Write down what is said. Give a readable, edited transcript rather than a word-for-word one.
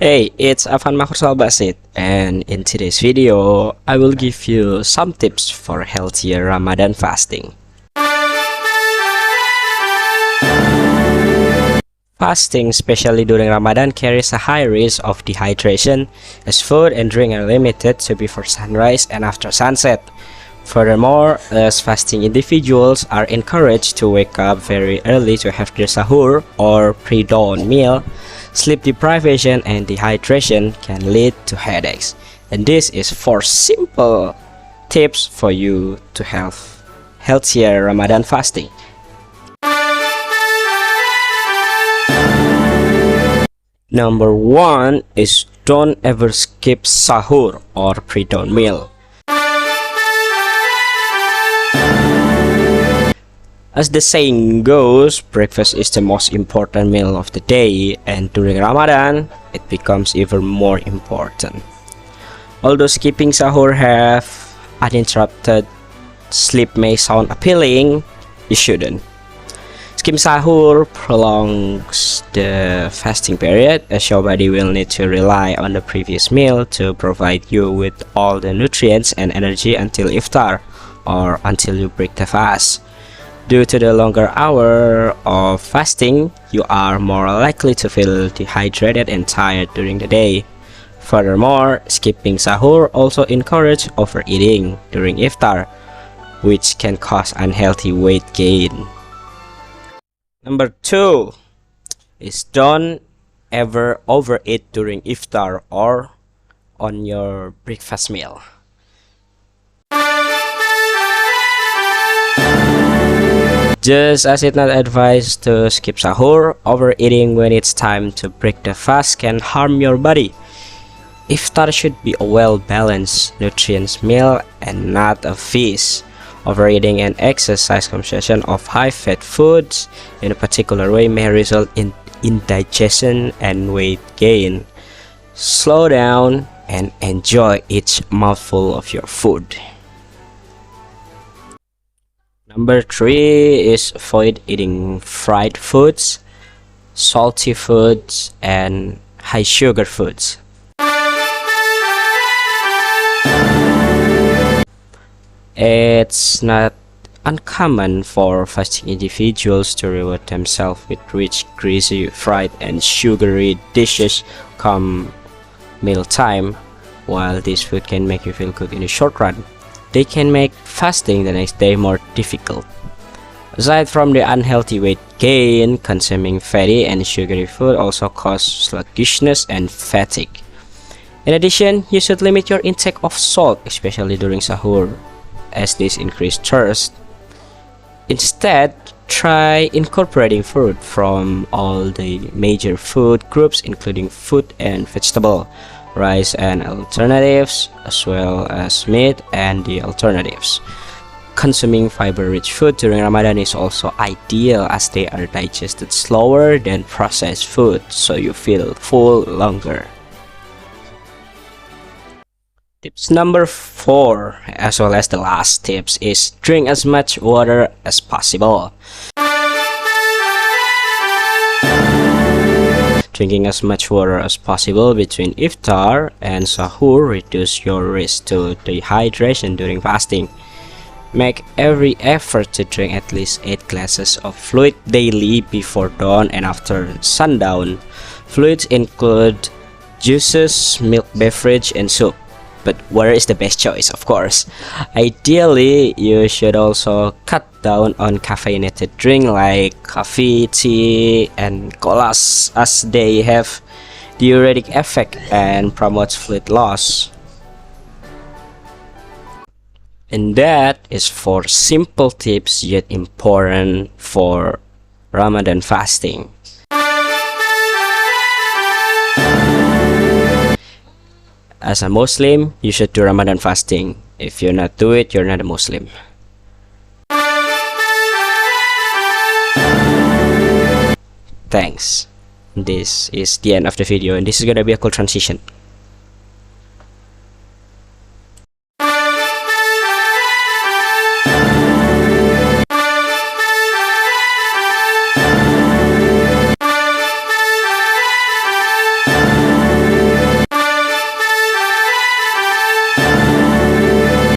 Hey, it's Afan Mahursal Basit, and in today's video, I will give you some tips for healthier Ramadan fasting. Fasting, especially during Ramadan, carries a high risk of dehydration, as food and drink are limited to before sunrise and after sunset. Furthermore, as fasting individuals are encouraged to wake up very early to have their sahur or pre-dawn meal, sleep deprivation and dehydration can lead to headaches. And this is 4 simple tips for you to have healthier Ramadan fasting. Number 1 is don't ever skip sahur or pre-dawn meal. As the saying goes, breakfast is the most important meal of the day, and during Ramadan, it becomes even more important. Although skipping sahur have uninterrupted sleep may sound appealing, you shouldn't. Skipping sahur prolongs the fasting period, as your body will need to rely on the previous meal to provide you with all the nutrients and energy until iftar, or until you break the fast. Due to the longer hour of fasting, you are more likely to feel dehydrated and tired during the day. Furthermore, skipping sahur also encourages overeating during iftar, which can cause unhealthy weight gain. Number 2 is don't ever overeat during iftar or on your breakfast meal. Just as it's not advised to skip sahur, overeating when it's time to break the fast can harm your body. Iftar should be a well-balanced, nutrient meal and not a feast. Overeating and excessive consumption of high-fat foods in a particular way may result in indigestion and weight gain. Slow down and enjoy each mouthful of your food. Number 3 is avoid eating fried foods, salty foods, and high sugar foods. It's not uncommon for fasting individuals to reward themselves with rich, greasy, fried, and sugary dishes come mealtime. While this food can make you feel good in the short run, they can make fasting the next day more difficult. Aside from the unhealthy weight gain, consuming fatty and sugary food also causes sluggishness and fatigue. In addition, you should limit your intake of salt, especially during sahur, as this increases thirst. Instead, try incorporating fruit from all the major food groups, including fruit and vegetable, rice and alternatives, as well as meat and the alternatives. Consuming fiber-rich food during Ramadan is also ideal as they are digested slower than processed food, so you feel full longer. Tips number 4, as well as the last tips, is drink as much water as possible. Drinking as much water as possible between iftar and sahur reduces your risk to dehydration during fasting. Make every effort to drink at least 8 glasses of fluid daily before dawn and after sundown. Fluids include juices, milk beverage, and soup. But water is the best choice, of course. Ideally, you should also cut down on caffeinated drink like coffee, tea, and colas, as they have diuretic effect and promotes fluid loss. And that is 4 simple tips yet important for Ramadan fasting. As a Muslim, you should do Ramadan fasting. If you not do it, you're not a Muslim. Thanks. This is the end of the video, and this is gonna be a cool transition.